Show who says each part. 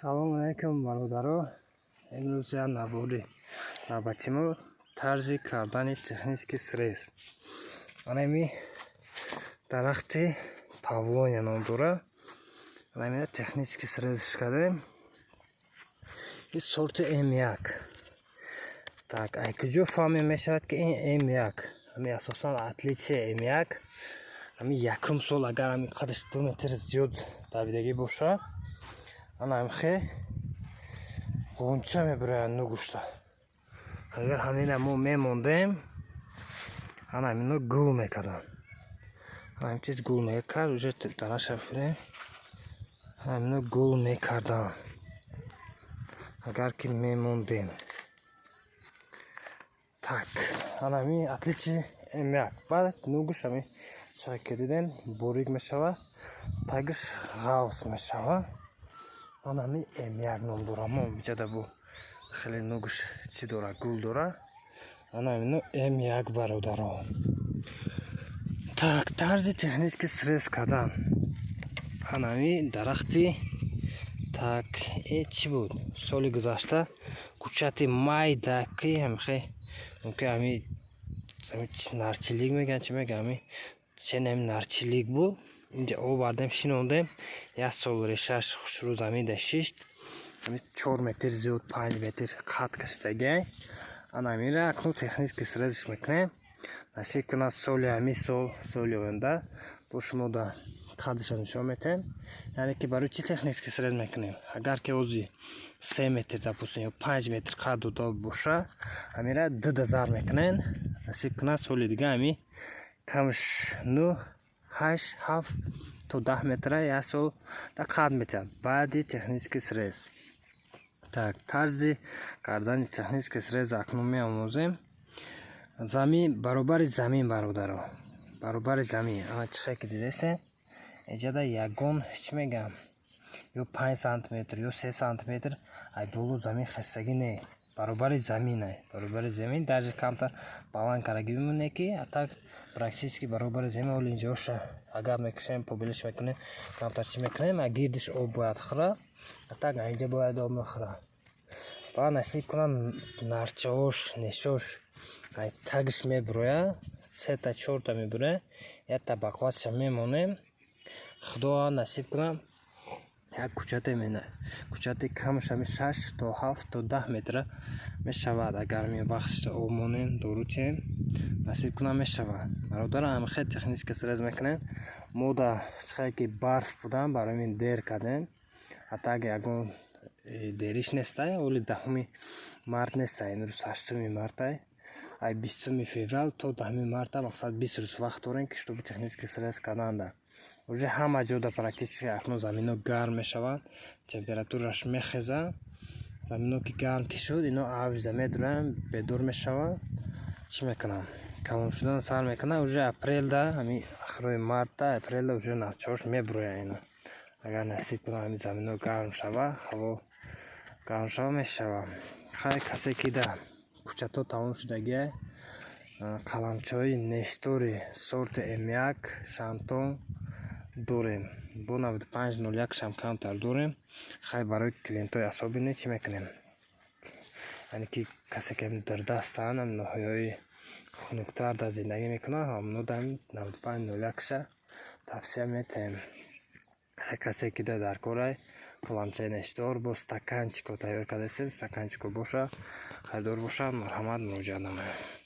Speaker 1: Салом алейкум бародаро. Имрӯз як навбатимо тарзи кардани технический срез. Анами дарахти павлония ном дора. Анами технический срез кардем. И сорти М1. Так, ай куҷо фаҳмем мешавад ки ин М1. Ами асосан отличие М1. Ами якум сол агар ами қадаш 2 метр зиёд давидагӣ боша, ана хе гонча мебурад нугушта. Агар ҳамина мо мемондем, ана мино гул мекардам. Ана чиз гул мекард, уже дараша фирем. Ана мино гул мекардам. Агар ки мемондем. Так, ана ми отличие М1. Баъд нугуш ами чиқа ки дидем борик мешава, тагиш ғавс мешава. Ана ми М1 ном дора. Мо биҷада бу хеле нугуш чи дора, гул дора. Ана мино М1 бародаро. Так, тарзи технический срез кардан. Ана ми дарахти так чи буд? Соли гузашта кучати майда ки ҳамхе мумкин ами нарчилик меган чи меган ами ченем нарчилик буд. Инҷа овардем шинондем. Як сол решаш хушрӯз ами дашишт. Ами 4 метр зиёд 5 метр қад кашидагай. Ана амира акну технический срезш мекунем. Насиб кунад соли ами соли оянда бо шумо да қадша нишон метем. Яъне ки барои чи технический срез мекунем? Агар ки ози 3 метр допустим ё 5 метр қаду дод боша, амира 2000 мекунем. Насиб кунад соли дига ами камш 9 8 7 то 10 метра як сол да қад метиҳад баъди технический срез. Так, тарзи кардани технический срез акнун меомӯзем. Замин баробари замин бародаро. Баробари замин. Ана чихе ки дидесем. Эҷада ягон чи мегам ё 5 сантиметр ё 3 сантиметр ай болу замин хастагӣ не. Баробари замин ай. Баробари замин даже камтар баланд карагӣ бимоне ки атак практически баробари замин оли инҷоша агар мекушем побелиш мекунем камтар чи мекунем а гирдиш об бояд хӯра атак инҷа бояд об нахӯра. Ба насиб кунам нарчаош нешош ай тагиш мебурояд 3 та 4 та мебурояд як та бақватша мемонем. Худо насиб кунам як кучате мена. Кучати камш ами 6 то 7 то 10 метра мешавад. Агар ми вақтша обмонем доручем насиб кунам мешавад. Бародарам ами хеле технический срез мекунем. Мо да чихе ки барф будам барои мин дер кардем. Атак ягон дериш нестай, оли 10 март нестай, имрӯз 8 мартай. Ай 20 феврал то 10 марта мақсад 20 рӯз вақт дорем ки чтобы технический срез карданда. Уже ҳама ҷода практически акнун замино гарм мешаванд, температураш мехезад. Замино ки гарм ки шуд, ино авҷда медуранд, бедор мешаванд. Чи мекунам? Калон шудан сар мекунам. Уже апрелда, ами охирои марта, апрелда уже нарчаош мебурояд ино. Агар насиб кунам ами замино гарм шава, ҳаво гарм шава мешава. Хай касе ки да кучато тамом шудагиай, қаламчои нештори сорти М1 шамтон дорем. Бо 9501 шам камтар дорем. Хай барои клиентои асоби чи мекунем? Яъне ки касе ки дар дастан ам ноҳоёи хунуктар дар зиндагӣ мекунад, ҳамно дар 9501 ша тавсия метем. Хай касе ки дар корай қаламчаи нештор бо стаканчико тайёр кардастем, стаканчико боша, хайдор боша, марҳамат, муроҷиат намоем.